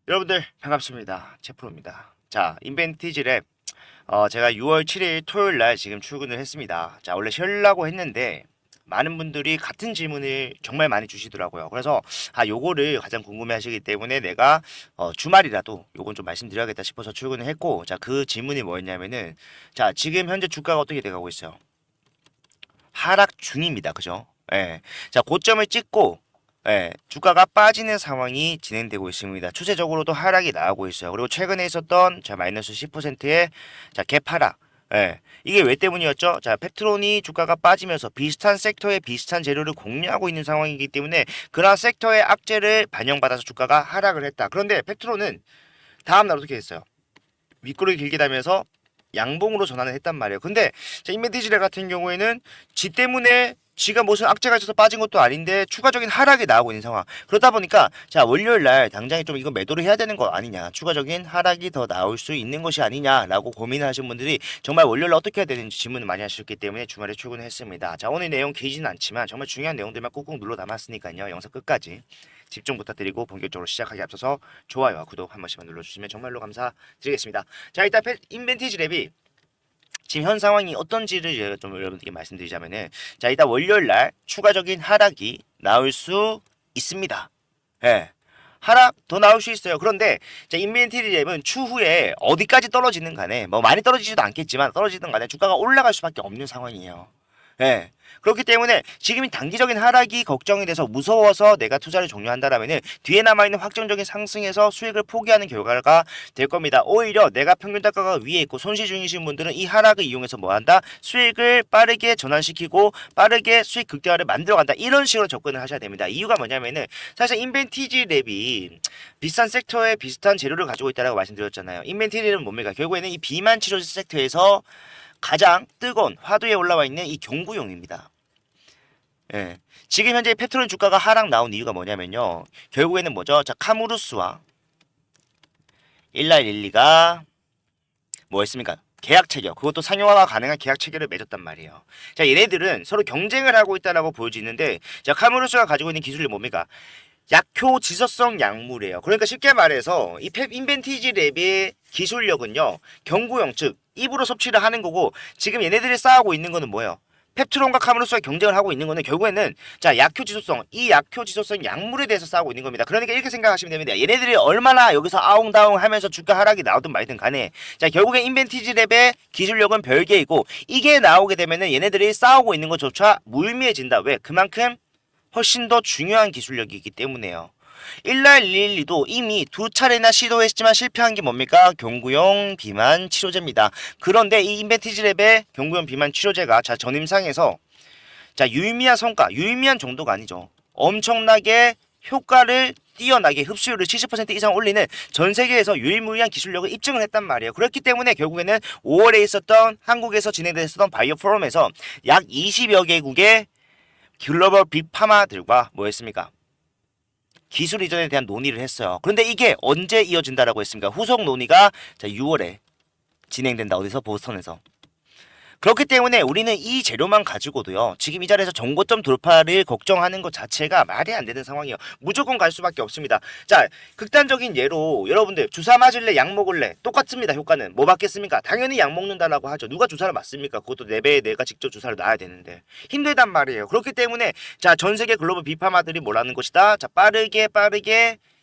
여러분들 반갑습니다. 제프로입니다. 자, 인벤티지 랩 제가 6월 7일 토요일 날 지금 출근을 했습니다. 자, 원래 쉬려고 했는데 많은 분들이 같은 질문을 정말 많이 주시더라고요. 그래서 요거를 가장 궁금해 하시기 때문에 내가 주말이라도 요건 좀 말씀드려야겠다 싶어서 출근을 했고, 자, 그 질문이 뭐였냐면은, 자, 지금 현재 주가가 어떻게 돼가고 있어요? 하락 중입니다. 그죠? 예. 자, 고점을 찍고 주가가 빠지는 상황이 진행되고 있습니다. 추세적으로도 하락이 나오고 있어요. 그리고 최근에 있었던 자 마이너스 10%의 갭 하락. 이게 왜 때문이었죠? 자, 펩트론이 주가가 빠지면서 비슷한 섹터에 비슷한 재료를 공유하고 있는 상황이기 때문에 그러한 섹터의 악재를 반영받아서 주가가 하락을 했다. 그런데 펩트론은 다음날 어떻게 했어요? 윗꼬리 길게 달면서 양봉으로 전환을 했단 말이에요. 근데 인벤티지레 같은 경우에는 지 때문에 지가 무슨 악재가 있어서 빠진 것도 아닌데 추가적인 하락이 나오고 있는 상황. 그러다 보니까 자 월요일 날 당장에 좀 이거 매도를 해야 되는 거 아니냐, 추가적인 하락이 더 나올 수 있는 것이 아니냐라고 고민을 하신 분들이 정말 월요일 날 어떻게 해야 되는지 질문을 많이 하셨기 때문에 주말에 출근했습니다. 자, 오늘 내용 길지는 않지만 정말 중요한 내용들만 꾹꾹 눌러 담았으니까요, 영상 끝까지 집중 부탁드리고 본격적으로 시작하기 앞서서 좋아요와 구독 한 번씩만 눌러주시면 정말로 감사드리겠습니다. 자, 일단 인벤티지 랩이 지금 현 상황이 어떤지를 제가 좀 여러분들께 말씀드리자면은, 자, 일단 월요일 날 추가적인 하락이 나올 수 있습니다. 예. 하락 더 나올 수 있어요. 그런데 자, 인벤티리 랩은 추후에 어디까지 떨어지는 간에 뭐 많이 떨어지지도 않겠지만 떨어지든 간에 주가가 올라갈 수밖에 없는 상황이에요. 예. 그렇기 때문에 지금 단기적인 하락이 걱정이 돼서 무서워서 내가 투자를 종료한다라면은 뒤에 남아있는 확정적인 상승에서 수익을 포기하는 결과가 될 겁니다. 오히려 내가 평균 단가가 위에 있고 손실 중이신 분들은 이 하락을 이용해서 뭐한다? 수익을 빠르게 전환시키고 빠르게 수익 극대화를 만들어간다. 이런 식으로 접근을 하셔야 됩니다. 이유가 뭐냐면은 사실 인벤티지 랩이 비싼 섹터에 비슷한 재료를 가지고 있다고 말씀드렸잖아요. 인벤티지 랩은 뭡니까? 결국에는 이 비만 치료 섹터에서 가장 뜨거운 화두에 올라와 있는 이 경구용입니다. 예. 지금 현재 페트롤 주가가 하락 나온 이유가 뭐냐면요, 결국에는 뭐죠? 자, 카무루스와 일라일리가 뭐 했습니까? 계약 체결, 그것도 상용화가 가능한 계약 체결을 맺었단 말이에요. 자, 얘네들은 서로 경쟁을 하고 있다라고 보여지는데, 자, 카무루스가 가지고 있는 기술이 뭡니까? 약효 지속성 약물이에요. 그러니까 쉽게 말해서 이 인벤티지 랩의 기술력은요, 경구용, 즉 입으로 섭취를 하는 거고, 지금 얘네들이 싸우고 있는 거는 뭐예요? 펩트론과 카무루스가 경쟁을 하고 있는 거는 결국에는 자, 약효 지속성, 이 약효 지속성 약물에 대해서 싸우고 있는 겁니다. 그러니까 이렇게 생각하시면 됩니다. 얘네들이 얼마나 여기서 아웅다웅 하면서 주가 하락이 나오든 말든 간에, 자, 결국엔 인벤티지 랩의 기술력은 별개이고, 이게 나오게 되면은 얘네들이 싸우고 있는 것조차 무의미해진다. 왜? 그만큼 훨씬 더 중요한 기술력이기 때문에요. 1날112도 이미 두 차례나 시도했지만 실패한 게 뭡니까? 경구용 비만 치료제입니다. 그런데 이 인벤티지 랩의 경구용 비만 치료제가 자, 전임상에서 자, 유의미한 성과, 유의미한 정도가 아니죠, 엄청나게 효과를 뛰어나게 흡수율을 70% 이상 올리는 전 세계에서 유일무이한 기술력을 입증을 했단 말이에요. 그렇기 때문에 결국에는 5월에 있었던 한국에서 진행됐었던 바이오 포럼에서 약 20여 개국의 글로벌 빅파마들과 뭐 했습니까? 기술 이전에 대한 논의를 했어요. 그런데 이게 언제 이어진다라고 했습니까? 후속 논의가 자, 6월에 진행된다. 어디서? 보스턴에서. 그렇기 때문에 우리는 이 재료만 가지고도요, 지금 이 자리에서 정고점 돌파를 걱정하는 것 자체가 말이 안 되는 상황이에요. 무조건 갈 수밖에 없습니다. 자, 극단적인 예로 여러분들 주사 맞을래, 약 먹을래, 똑같습니다. 효과는 뭐 받겠습니까? 당연히 약 먹는다라고 하죠. 누가 주사를 맞습니까? 그것도 내 배에 내가 직접 주사를 놔야 되는데 힘들단 말이에요. 그렇기 때문에 자, 전 세계 글로벌 비파마들이 뭐라는 것이다? 자, 빠르게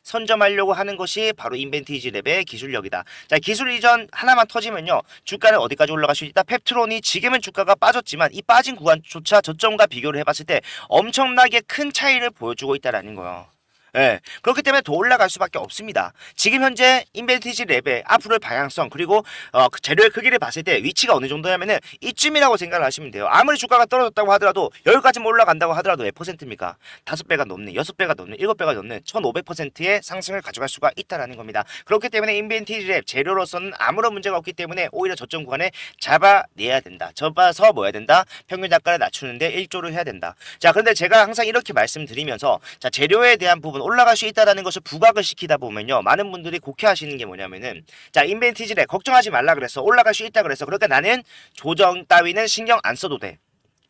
선점하려고 하는 것이 바로 인벤티지 랩의 기술력이다. 자, 기술 이전 하나만 터지면요, 주가는 어디까지 올라갈 수 있다? 펩트론이 지금은 주가가 빠졌지만 이 빠진 구간조차 저점과 비교를 해봤을 때 엄청나게 큰 차이를 보여주고 있다라는 거예요. 예, 그렇기 때문에 더 올라갈 수밖에 없습니다. 지금 현재 인벤티지 랩의 앞으로의 방향성, 그리고 그 재료의 크기를 봤을 때 위치가 어느 정도냐면은 이쯤이라고 생각을 하시면 돼요. 아무리 주가가 떨어졌다고 하더라도 여기까지 올라간다고 하더라도 몇 퍼센트입니까? 5배가 넘는, 6배가 넘는, 7배가 넘는 1500%의 상승을 가져갈 수가 있다라는 겁니다. 그렇기 때문에 인벤티지 랩 재료로서는 아무런 문제가 없기 때문에 오히려 저점 구간에 잡아내야 된다. 접어서 뭐 해야 된다? 평균 단가를 낮추는데 일조를 해야 된다. 자, 그런데 제가 항상 이렇게 말씀드리면서 자, 재료에 대한 부분 올라갈 수 있다라는 것을 부각을 시키다 보면요, 많은 분들이 곡해하시는 게 뭐냐면은, 자, 인벤티지래 걱정하지 말라 그랬어, 올라갈 수 있다 그랬어, 그러니까 나는 조정 따위는 신경 안 써도 돼,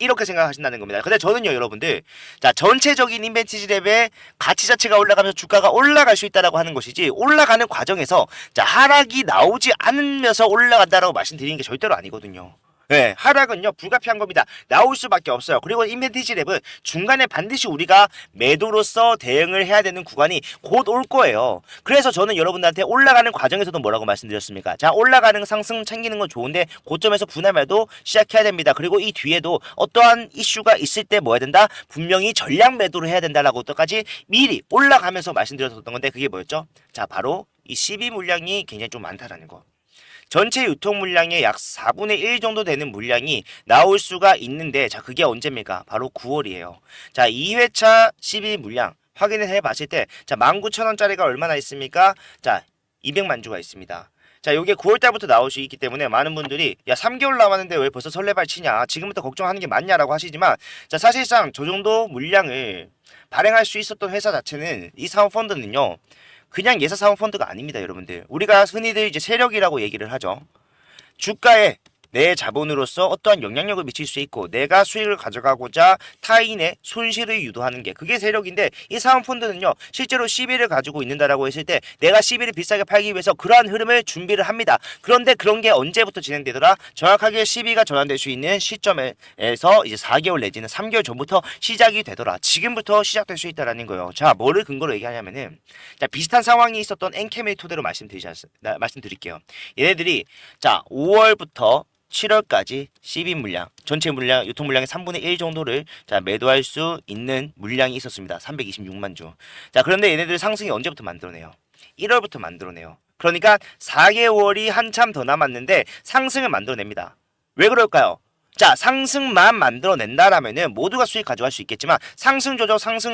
이렇게 생각하신다는 겁니다. 근데 저는요, 여러분들, 자, 전체적인 인벤티지 랩의 가치 자체가 올라가면서 주가가 올라갈 수 있다라고 하는 것이지, 올라가는 과정에서 자, 하락이 나오지 않으면서 올라간다라고 말씀드리는 게 절대로 아니거든요. 네, 하락은요 불가피한 겁니다. 나올 수밖에 없어요. 그리고 인벤티지 랩은 중간에 반드시 우리가 매도로서 대응을 해야 되는 구간이 곧 올 거예요. 그래서 저는 여러분들한테 올라가는 과정에서도 뭐라고 말씀드렸습니까? 자, 올라가는 상승 챙기는 건 좋은데 고점에서 분할 매도 시작해야 됩니다. 그리고 이 뒤에도 어떠한 이슈가 있을 때 뭐 해야 된다? 분명히 전량 매도를 해야 된다라고 또까지 미리 올라가면서 말씀드렸던 건데 그게 뭐였죠? 자, 바로 이 12 물량이 굉장히 좀 많다라는 거. 전체 유통 물량의 약 4분의 1 정도 되는 물량이 나올 수가 있는데 자, 그게 언제입니까? 바로 9월이에요. 자, 2회차 12 물량 확인을 해 봤을 때 자, 19,000원짜리가 얼마나 있습니까? 자, 200만 주가 있습니다. 자, 요게 9월 달부터 나올 수 있기 때문에 많은 분들이 야, 3개월 남았는데 왜 벌써 설레발 치냐? 지금부터 걱정하는 게 맞냐라고 하시지만 자, 사실상 저 정도 물량을 발행할 수 있었던 회사 자체는 이 사모펀드는요. 그냥 예사 사모펀드가 아닙니다, 여러분들. 우리가 흔히들 이제 세력이라고 얘기를 하죠. 주가에 내 자본으로서 어떠한 영향력을 미칠 수 있고 내가 수익을 가져가고자 타인의 손실을 유도하는 게 그게 세력인데 이 사모펀드는요 실제로 시비를 가지고 있는다라고 했을 때 내가 시비를 비싸게 팔기 위해서 그러한 흐름을 준비를 합니다. 그런데 그런 게 언제부터 진행되더라? 정확하게 시비가 전환될 수 있는 시점에서 이제 4개월 내지는 3개월 전부터 시작이 되더라. 지금부터 시작될 수 있다라는 거예요. 자, 뭐를 근거로 얘기하냐면은 자, 비슷한 상황이 있었던 엔캠의 토대로 말씀드릴게요. 얘네들이 자 5월부터 7월까지 12 물량, 전체 물량, 유통 물량의 3분의 1 정도를 자, 매도할 수 있는 물량이 있었습니다. 326만 주. 자, 그런데 얘네들 상승이 언제부터 만들어내요? 1월부터 만들어내요. 그러니까 4개월이 한참 더 남았는데 상승을 만들어냅니다. 왜 그럴까요? 자, 상승만 만들어낸다라면은 모두가 수익 가져갈 수 있겠지만 상승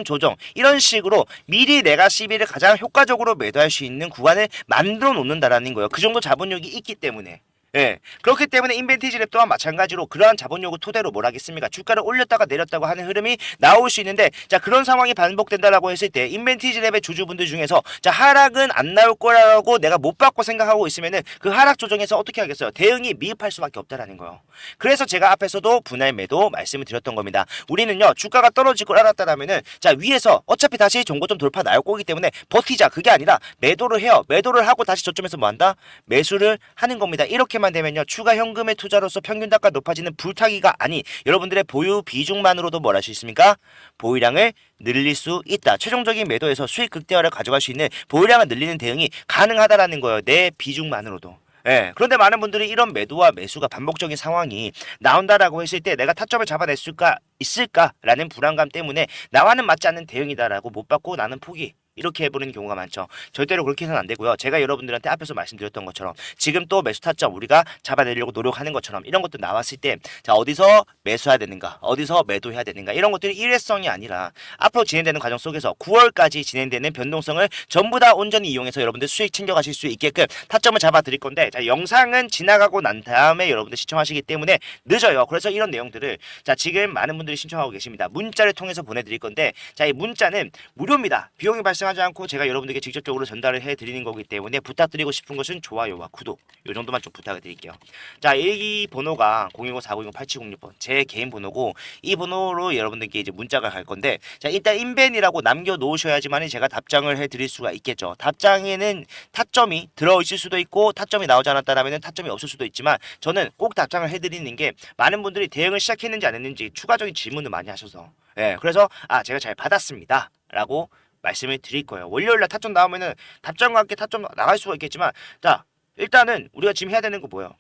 조정 이런 식으로 미리 내가 시비를 가장 효과적으로 매도할 수 있는 구간을 만들어 놓는다라는 거예요. 그 정도 자본력이 있기 때문에. 예. 그렇기 때문에 인벤티지 랩 또한 마찬가지로 그러한 자본력을 토대로 뭘 하겠습니까? 주가를 올렸다가 내렸다고 하는 흐름이 나올 수 있는데 자, 그런 상황이 반복된다라고 했을 때 인벤티지 랩의 주주분들 중에서 자, 하락은 안 나올 거라고 내가 못 받고 생각하고 있으면은 그 하락 조정에서 어떻게 하겠어요? 대응이 미흡할 수밖에 없다라는 거예요. 그래서 제가 앞에서도 분할 매도 말씀을 드렸던 겁니다. 우리는요, 주가가 떨어질 걸 알았다라면은 자, 위에서 어차피 다시 종고점 돌파 나올 거기 때문에 버티자. 그게 아니라 매도를 해요. 매도를 하고 다시 저점에서 뭐 한다? 매수를 하는 겁니다. 이렇게만 되면요, 추가 현금의 투자로서 평균 단가 높아지는 불타기가 아닌 여러분들의 보유 비중만으로도 뭘 할 수 있습니까? 보유량을 늘릴 수 있다. 최종적인 매도에서 수익 극대화를 가져갈 수 있는 보유량을 늘리는 대응이 가능하다라는 거예요. 내 비중만으로도. 예. 그런데 많은 분들이 이런 매도와 매수가 반복적인 상황이 나온다라고 했을 때 내가 타점을 잡아낼 수가 있을까라는 불안감 때문에 나와는 맞지 않는 대응이다라고 못 받고 나는 포기. 이렇게 해보는 경우가 많죠. 절대로 그렇게 해서는 안 되고요. 제가 여러분들한테 앞에서 말씀드렸던 것처럼 지금 또 매수 타점 우리가 잡아내려고 노력하는 것처럼 이런 것도 나왔을 때 자, 어디서 매수해야 되는가, 어디서 매도해야 되는가 이런 것들이 일회성이 아니라 앞으로 진행되는 과정 속에서 9월까지 진행되는 변동성을 전부 다 온전히 이용해서 여러분들 수익 챙겨가실 수 있게끔 타점을 잡아드릴 건데 자, 영상은 지나가고 난 다음에 여러분들 시청하시기 때문에 늦어요. 그래서 이런 내용들을 자, 지금 많은 분들이 신청하고 계십니다. 문자를 통해서 보내드릴 건데 자, 이 문자는 무료입니다. 비용이 발생하지 않고 제가 여러분들께 직접적으로 전달을 해드리는 거기 때문에 부탁드리고 싶은 것은 좋아요와 구독 요 정도만 좀 부탁을 드릴게요. 자, 이 번호가 010-4920-8706번 제 개인 번호고 이 번호로 여러분들께 이제 문자가 갈 건데 자, 일단 인벤이라고 남겨놓으셔야지만 제가 답장을 해드릴 수가 있겠죠. 답장에는 타점이 들어있을 수도 있고 타점이 나오지 않았다라면 타점이 없을 수도 있지만 저는 꼭 답장을 해드리는 게 많은 분들이 대응을 시작했는지 안 했는지 추가적인 질문을 많이 하셔서 예, 그래서 제가 잘 받았습니다 라고 말씀을 드릴 거예요. 월요일날 타점 나오면은 답장과 함께 타점 나갈 수가 있겠지만 자, 일단은 우리가 지금 해야 되는 거 뭐예요?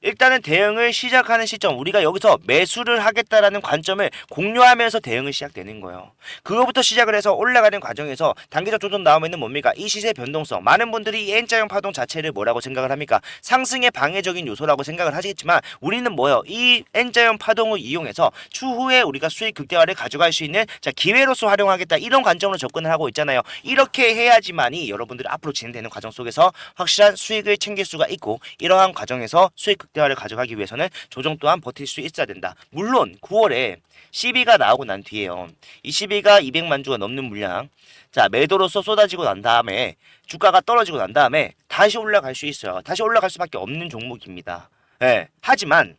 일단은 대응을 시작하는 시점 우리가 여기서 매수를 하겠다라는 관점을 공유하면서 대응을 시작되는 거예요. 그거부터 시작을 해서 올라가는 과정에서 단기적 조정 나오면은 뭡니까? 이 시세 변동성 많은 분들이 이 N자형 파동 자체를 뭐라고 생각을 합니까? 상승의 방해적인 요소라고 생각을 하시겠지만 우리는 뭐예요? 이 N자형 파동을 이용해서 추후에 우리가 수익 극대화를 가져갈 수 있는 자, 기회로서 활용하겠다 이런 관점으로 접근을 하고 있잖아요. 이렇게 해야지만이 여러분들이 앞으로 진행되는 과정 속에서 확실한 수익을 챙길 수가 있고 이러한 과정에서 수익 극대화를 가져가기 위해서는 조정 또한 버틸 수 있어야 된다. 물론 9월에 12가 나오고 난 뒤에요. 이 12가 200만 주가 넘는 물량 자, 매도로서 쏟아지고 난 다음에 주가가 떨어지고 난 다음에 다시 올라갈 수 있어요. 다시 올라갈 수밖에 없는 종목입니다. 예. 하지만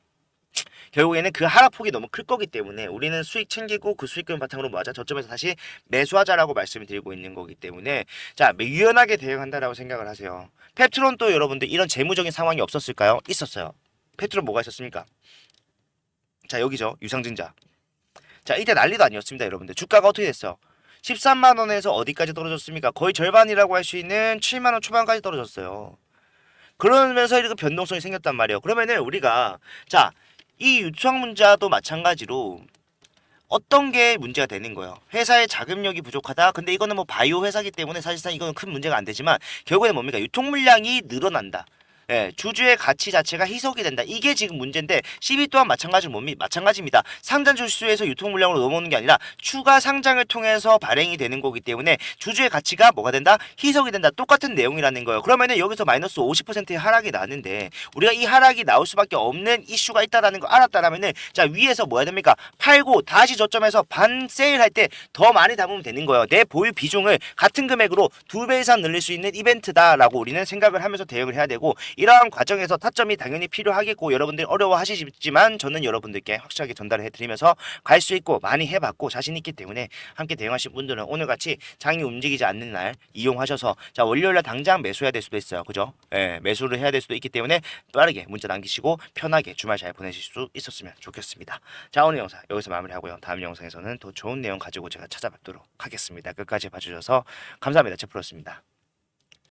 결국에는 그 하락폭이 너무 클 거기 때문에 우리는 수익 챙기고 그 수익금 바탕으로 뭐하자? 저점에서 다시 매수하자라고 말씀을 드리고 있는 거기 때문에 자, 유연하게 대응한다라고 생각을 하세요. 펩트론 또 여러분들 이런 재무적인 상황이 없었을까요? 있었어요. 펩트론 뭐가 있었습니까? 자, 여기죠. 유상증자. 자, 이때 난리도 아니었습니다, 여러분들. 주가가 어떻게 됐어? 13만 원에서 어디까지 떨어졌습니까? 거의 절반이라고 할 수 있는 7만 원 초반까지 떨어졌어요. 그러면서 이렇게 변동성이 생겼단 말이에요. 그러면은 우리가 자, 이 유상증자도 마찬가지로 어떤 게 문제가 되는 거예요. 회사의 자금력이 부족하다. 근데 이거는 뭐 바이오 회사기 때문에 사실상 이거는 큰 문제가 안 되지만 결국에는 뭡니까? 유통 물량이 늘어난다. 예, 주주의 가치 자체가 희석이 된다. 이게 지금 문제인데 CB 또한 마찬가지입니다. 상장 주수에서 유통 물량으로 넘어오는 게 아니라 추가 상장을 통해서 발행이 되는 거기 때문에 주주의 가치가 뭐가 된다? 희석이 된다. 똑같은 내용이라는 거예요. 그러면은 여기서 마이너스 50%의 하락이 나는데 우리가 이 하락이 나올 수밖에 없는 이슈가 있다라는 거 알았다라면은 자, 위에서 뭐 해야 됩니까? 팔고 다시 저점에서 반 세일할 때 더 많이 담으면 되는 거예요. 내 보유 비중을 같은 금액으로 2배 이상 늘릴 수 있는 이벤트다라고 우리는 생각을 하면서 대응을 해야 되고 이러한 과정에서 타점이 당연히 필요하겠고 여러분들이 어려워하시지만 저는 여러분들께 확실하게 전달을 해드리면서 갈 수 있고 많이 해봤고 자신 있기 때문에 함께 대응하신 분들은 오늘같이 장이 움직이지 않는 날 이용하셔서 자, 월요일날 당장 매수해야 될 수도 있어요. 그죠? 예, 매수를 해야 될 수도 있기 때문에 빠르게 문자 남기시고 편하게 주말 잘 보내실 수 있었으면 좋겠습니다. 자, 오늘 영상 여기서 마무리하고요. 다음 영상에서는 더 좋은 내용 가지고 제가 찾아뵙도록 하겠습니다. 끝까지 봐주셔서 감사합니다. 제프로였습니다.